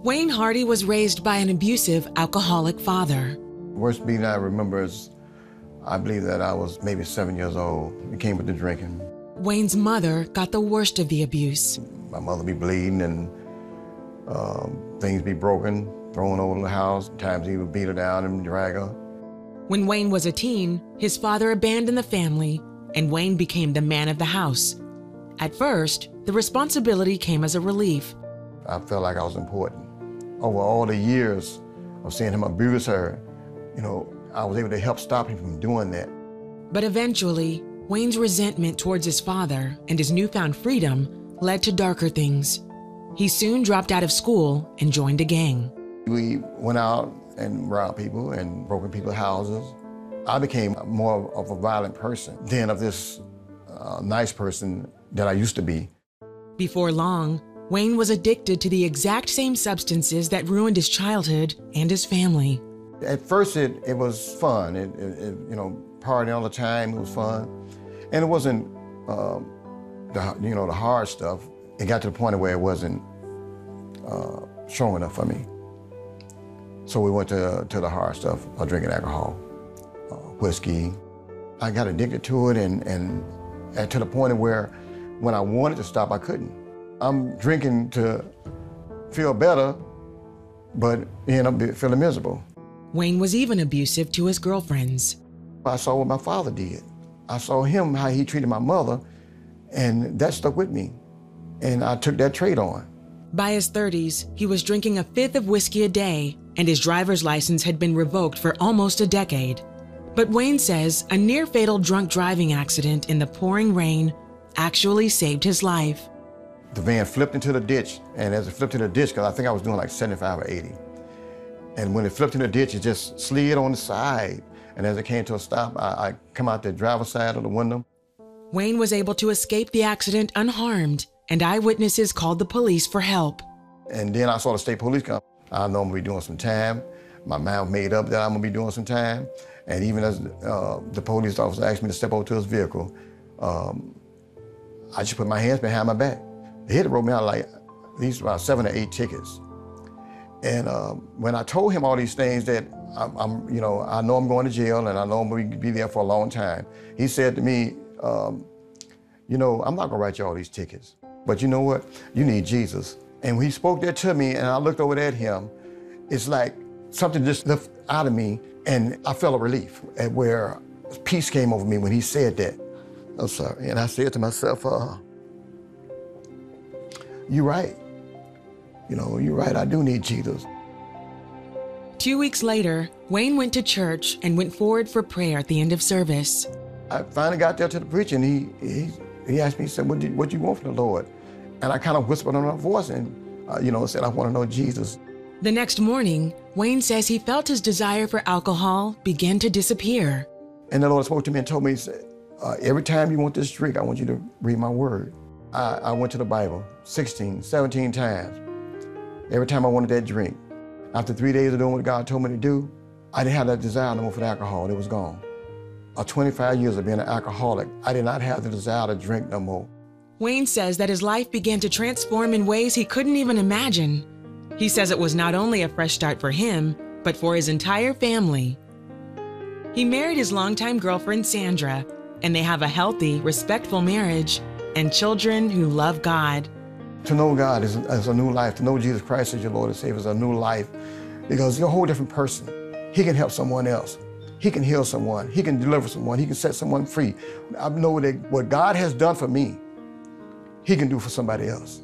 Wayne Hardy was raised by an abusive, alcoholic father. Worst beating I remember is, I believe that I was maybe 7 years old. It came with the drinking. Wayne's mother got the worst of the abuse. My mother be bleeding and things be broken, thrown over the house. Times he would beat her down and drag her. When Wayne was a teen, his father abandoned the family, and Wayne became the man of the house. At first, the responsibility came as a relief. I felt like I was important. Over all the years of seeing him abuse her, I was able to help stop him from doing that. But eventually, Wayne's resentment towards his father and his newfound freedom led to darker things. He soon dropped out of school and joined a gang. We went out and robbed people and broke in people's houses. I became more of a violent person than of this nice person that I used to be. Before long, Wayne was addicted to the exact same substances that ruined his childhood and his family. At first, it was fun. Partying all the time, it was fun. And it wasn't, the hard stuff. It got to the point where it wasn't strong enough for me. So we went to the hard stuff, drinking alcohol, whiskey. I got addicted to it and to the point where when I wanted to stop, I couldn't. I'm drinking to feel better, but end up feeling miserable. Wayne was even abusive to his girlfriends. I saw what my father did. I saw him, how he treated my mother, and that stuck with me. And I took that trait on. By his 30s, he was drinking a fifth of whiskey a day, and his driver's license had been revoked for almost a decade. But Wayne says a near-fatal drunk driving accident in the pouring rain actually saved his life. The van flipped into the ditch, and as it flipped into the ditch, because I think I was doing like 75 or 80, and when it flipped in the ditch, it just slid on the side. And as it came to a stop, I come out the driver's side of the window. Wayne was able to escape the accident unharmed, and eyewitnesses called the police for help. And then I saw the state police come. I know I'm gonna be doing some time. My mind made up that I'm gonna be doing some time. And even as the police officer asked me to step over to his vehicle, I just put my hands behind my back. He had to wrote me out like at least about 7 or 8 tickets. And when I told him all these things that I know I'm going to jail and I know I'm going to be there for a long time, he said to me, I'm not going to write you all these tickets, but you know what? You need Jesus. And when he spoke that to me and I looked over at him, it's like something just lifted out of me and I felt a relief at where peace came over me when he said that. I'm sorry. And I said to myself, you're right. You're right, I do need Jesus. 2 weeks later, Wayne went to church and went forward for prayer at the end of service. I finally got there to the preacher and he asked me, he said, what do you want from the Lord? And I kind of whispered on my voice and, said, I want to know Jesus. The next morning, Wayne says he felt his desire for alcohol begin to disappear. And the Lord spoke to me and told me, he said, every time you want this drink, I want you to read my word. I went to the Bible 16, 17 times. Every time I wanted that drink. After 3 days of doing what God told me to do, I didn't have that desire no more for the alcohol. It was gone. 25 years of being an alcoholic, I did not have the desire to drink no more. Wayne says that his life began to transform in ways he couldn't even imagine. He says it was not only a fresh start for him, but for his entire family. He married his longtime girlfriend, Sandra, and they have a healthy, respectful marriage and children who love God. To know God is a new life. To know Jesus Christ as your Lord and Savior is a new life because you're a whole different person. He can help someone else. He can heal someone. He can deliver someone. He can set someone free. I know that what God has done for me, He can do for somebody else.